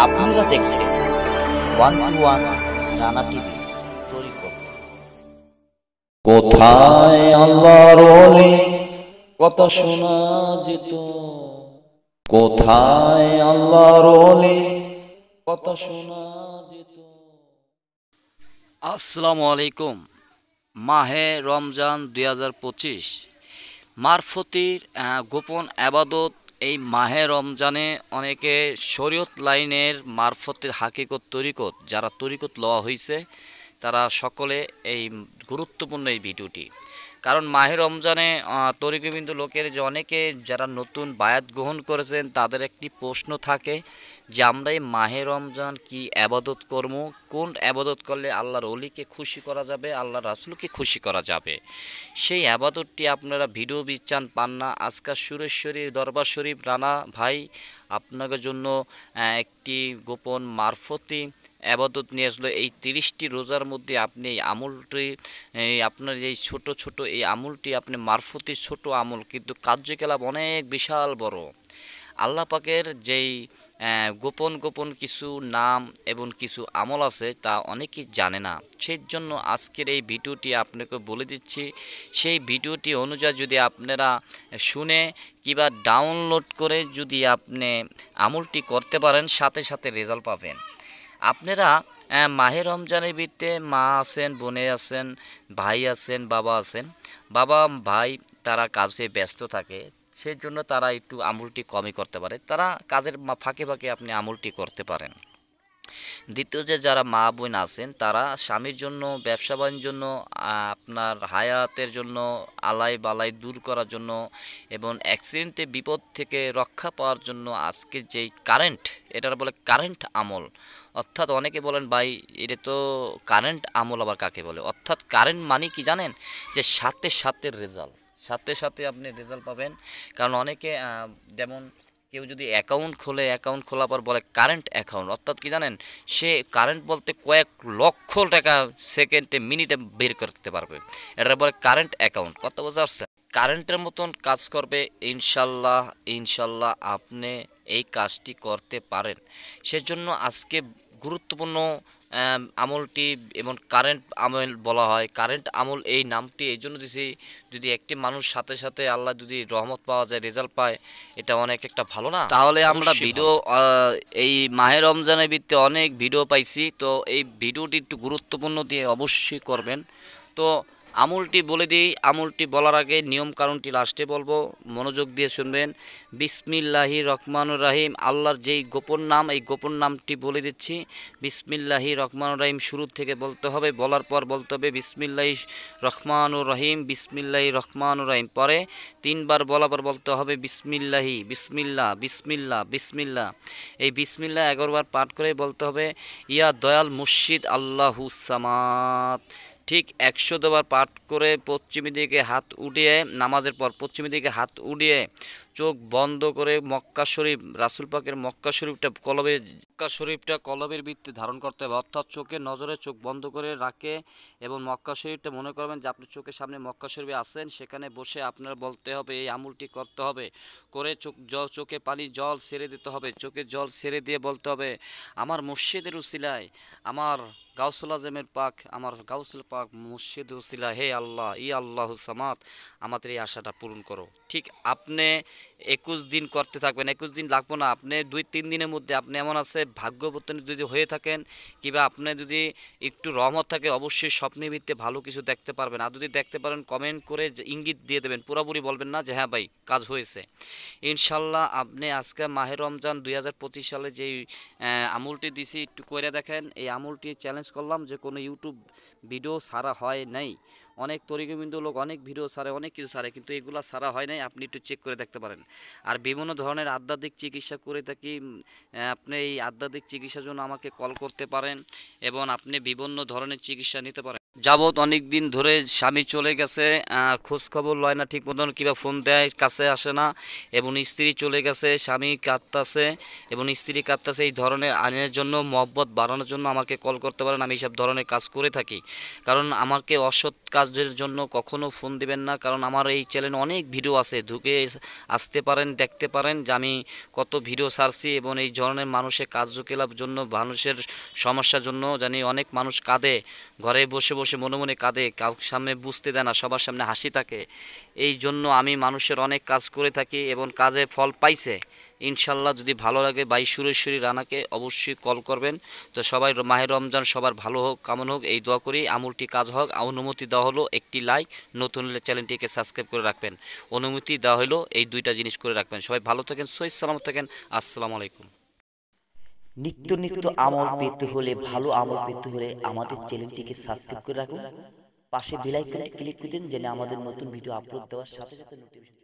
আপনারা দেখছেন 121 রানা টিভি তরিকত। কোথায় আল্লাহর ওলি কথা শোনা যেত, কোথায় আল্লাহর ওলি কথা শোনা যেত। আসসালামু আলাইকুম। মাহে রমজান 2025 মারফতির গোপন আবাদত। এই মাহে রমজানে অনেকে শরীয়ত লাইনের মারফতের হাকিকত তরিকত যারা তরিকত লওয়া হয়েছে তারা সকলে এই গুরুত্বপূর্ণ এই ভিডিওটি, কারণ মাহে রমজানে তরিকবিন্দু লোকের যে অনেকে যারা নতুন বায়াত গ্রহণ করেছেন তাদের একটি প্রশ্ন থাকে যে আমরা এই মাহে রমজান কি আবাদত করবো, কোন আবাদত করলে আল্লাহর অলিকে খুশি করা যাবে, আল্লাহর রাসূলকে খুশি করা যাবে। সেই আবাদতটি আপনারা ভিডিও বিচান পান না। আজকাল সুরেশ্বরী দরবার শরীফ রানা ভাই আপনাদের জন্য একটি গোপন মারফতি আবাদত নিয়ে আসলো। এই 30টি রোজার মধ্যে আপনি এই আমলটি, আপনার এই ছোট ছোট এই আমলটি আপনি মারফতি ছোট আমল, কিন্তু কার্যকলাপ অনেক বিশাল বড়। আল্লাহ পাকের যেই গোপন গোপন কিছু নাম এবং কিছু আমল আছে তা অনেকেই জানে না। সেই জন্য আজকের এই ভিডিওটি আপনাকে বলে দিচ্ছি। সেই ভিডিওটি অনুযায়ী যদি আপনারা শুনে কিংবা ডাউনলোড করে যদি আপনি আমলটি করতে পারেন, সাথে সাথে রেজাল্ট পাবেন। আপনারা মাহে রমজানের ভিত্তিতে মা আছেন, বোনে আছেন, ভাই আছেন, বাবা আছেন। বাবা ভাই তারা কাজে ব্যস্ত থাকে, সেই জন্য তারা একটু আমলটি কমই করতে পারে। তারা কাজের ফাঁকে ফাঁকে আপনি আমলটি করতে পারেন। দ্বিতীয় যে যারা মা বোন আছেন তারা স্বামীর জন্য, ব্যবসা বাণিজ্যের জন্য, আপনার হায়াতের জন্য, আলাই বালাই দূর করার জন্য এবং অ্যাক্সিডেন্টে বিপদ থেকে রক্ষা পাওয়ার জন্য আজকে যেই কারেন্ট, এটার বলে কারেন্ট আমল। অর্থাৎ অনেকে বলেন ভাই এটা তো কারেন্ট আমল আবার কাকে বলে? অর্থাৎ কারেন্ট মানে কি জানেন? যে সাথে সাথে রেজাল্ট, সাথে সাথে আপনি রেজাল্ট পাবেন। কারণ অনেকে যেমন কেউ যদি অ্যাকাউন্ট খোলে, অ্যাকাউন্ট খোলার পর বলে কারেন্ট অ্যাকাউন্ট, অর্থাৎ কি জানেন? সে কারেন্ট বলতে কয়েক লক্ষ টাকা সেকেন্ডে মিনিটে বের করতে পারবে। এটা বলে কারেন্ট অ্যাকাউন্ট। কত বোঝা যাচ্ছে? কারেন্টের মতন কাজ করবে ইনশাল্লাহ। ইনশাল্লাহ আপনি এই কাজটি করতে পারেন। সেজন্য আজকে গুরুত্বপূর্ণ আমলটি এবং কারেন্ট আমল বলা হয়। কারেন্ট আমল এই নামটি এই জন্য দিয়েছি, যদি একটি মানুষ সাথে সাথে আল্লাহ যদি রহমত পাওয়া যায়, রেজাল্ট পায়, এটা অনেক একটা ভালো না? তাহলে আমরা ভিডিও এই মাহে রমজানের ভিত্তিতে অনেক ভিডিও পাইছি, তো এই ভিডিওটি একটু গুরুত্বপূর্ণ দিয়ে অবশ্যই করবেন। তো আমলটি বলে দিই, আমলটি বলার আগে নিয়ম কারণটি লাস্টে বলবো, মনোযোগ দিয়ে শুনবেন। বিসমিল্লাহি রহমানুর রাহিম, আল্লাহর যেই গোপন নাম, এই গোপন নামটি বলে দিচ্ছি। বিসমিল্লাহি রহমানুর রাহিম শুরু থেকে বলতে হবে, বলার পর বলতে হবে বিসমিল্লাহি রহমানুর রহিম, বিসমিল্লাহি রহমানুর রাহিম। পরে 3বার বলার পর বলতে হবে বিসমিল্লাহি, বিসমিল্লা, বিসমিল্লা, বিসমিল্লা। এই বিসমিল্লা 11বার পাঠ করে বলতে হবে ইয়া দয়াল মুর্শিদ আল্লাহু সামাদ। ঠিক 100 বার পাঠ করে পশ্চিমী দিকে হাত উঠিয়ে, নামাজের পর পশ্চিমী দিকে হাত উঠিয়ে চোখ বন্ধ করে মক্কা শরীফ, রাসূল পাকের মক্কা শরীফটা কলবের ভিত্তি ধারণ করতে হবে। অর্থাৎ চোখে নজরে চোখ বন্ধ করে রাখে এবং মক্কা শরীফটা মনে করবেন যে আপনি চোখের সামনে মক্কা শরীফে আছেন, সেখানে বসে আপনার বলতে হবে, এই আমলটি করতে হবে। করে চোখে পানি জল ছেড়ে দিতে হবে। চোখে জল ছেড়ে দিয়ে বলতে হবে আমার মুর্শিদের উসিলায়, আমার গাউসুল আজমের পাক, আমার গাউসুল পাক মুর্শিদ উসিলা, হে আল্লাহ, ই আল্লাহু সামাদ, আমাদের এই আশাটা পূরণ করো। ঠিক আপনি 21 দিন করতে থাকবেন। 21 দিন লাগবো না, আপনি 2-3 দিনের মধ্যে আপনি এমন আছে ভাগ্যবর্তনী যদি হয়ে থাকেন, কিংবা আপনি যদি একটু রহমত থাকে, অবশ্যই স্বপ্নের ভিত্তিতে ভালো কিছু দেখতে পারবেন। আর যদি দেখতে পারেন কমেন্ট করে ইঙ্গিত দিয়ে দেবেন, পুরোপুরি বলবেন না যে হ্যাঁ ভাই কাজ হয়েছে। ইনশাল্লাহ আপনি আজকে মাহে রমজান 2025 সালে যেই আমলটি দিছি একটু করে দেখেন। এই আমলটি চ্যালেঞ্জ করলাম যে কোনো ইউটিউব ভিডিও ছাড়া হয় নাই। অনেক তরিকবিন্দু লোক অনেক ভিডিও ছাড়ে, অনেক কিছু ছাড়ে, কিন্তু এগুলো ছাড়া হয় নাই। আপনি একটু চেক করে দেখতে পারেন। আর বিভিন্ন ধরনের আধ্যাত্মিক চিকিৎসা করে থাকি। আপনি এই আধ্যাত্মিক চিকিৎসার জন্য আমাকে কল করতে পারেন এবং আপনি বিভিন্ন ধরনের চিকিৎসা নিতে পারেন। যাবৎ অনেক দিন ধরে স্বামী চলে গেছে, খোঁজ খবর লয় না ঠিক মতন, কিংবা ফোন দেয় কাছে আসে না, এবং স্ত্রী চলে গেছে, স্বামী কাঁদতাছে এবং স্ত্রী কাঁদতাছে। এই ধরনের আইনের জন্য মহব্বত বাড়ানোর জন্য আমাকে কল করতে পারেন, আমি এইসব ধরনের কাজ করে থাকি। কারণ আমাকে অসৎ কাজের জন্য কখনো ফোন দিবেন না, কারণ আমার এই চ্যানেলে অনেক ভিডিও আছে, ঢুকে আসতে পারেন, দেখতে পারেন যে আমি কত ভিডিও ছাড়ছি। এবং এই ধরনের মানুষের কার্যকলাপ জন্য, মানুষের সমস্যার জন্য জানি অনেক মানুষ কাঁদে, ঘরে বসে বসে মনে মনে কাঁদে, কাউকে সামনে বুঝতে দেয় না, সবার সামনে হাসি থাকে। এই জন্য আমি মানুষের অনেক কাজ করে থাকি এবং কাজে ফল পাইছে ইনশাল্লাহ। যদি ভালো লাগে ভাই সুরেশ্বরী রানাকে অবশ্যই কল করবেন। তো সবাই মাহে রমজান সবার ভালো হোক, কামন হোক, এই দোয়া করি। আমলটি কাজ হোক। অনুমতি দেওয়া হলো একটি লাইক, নতুন হলে চ্যানেলটিকে সাবস্ক্রাইব করে রাখবেন। অনুমতি দেওয়া হলো এই দুইটা জিনিস করে রাখবেন। সবাই ভালো থাকেন, সহিহ সালামত থাকেন। আসসালামু আলাইকুম। নিত্য নিত্য আমল পেতে হলে, ভালো আমল পেতে হলে আমাদের চ্যানেলটিকে সাবস্ক্রাইব করে রাখুন। পাশে বেল আইকনটি ক্লিক করে দিন, যেন আমাদের নতুন ভিডিও আপলোড দেওয়ার সাথে সাথে নোটিফিকেশন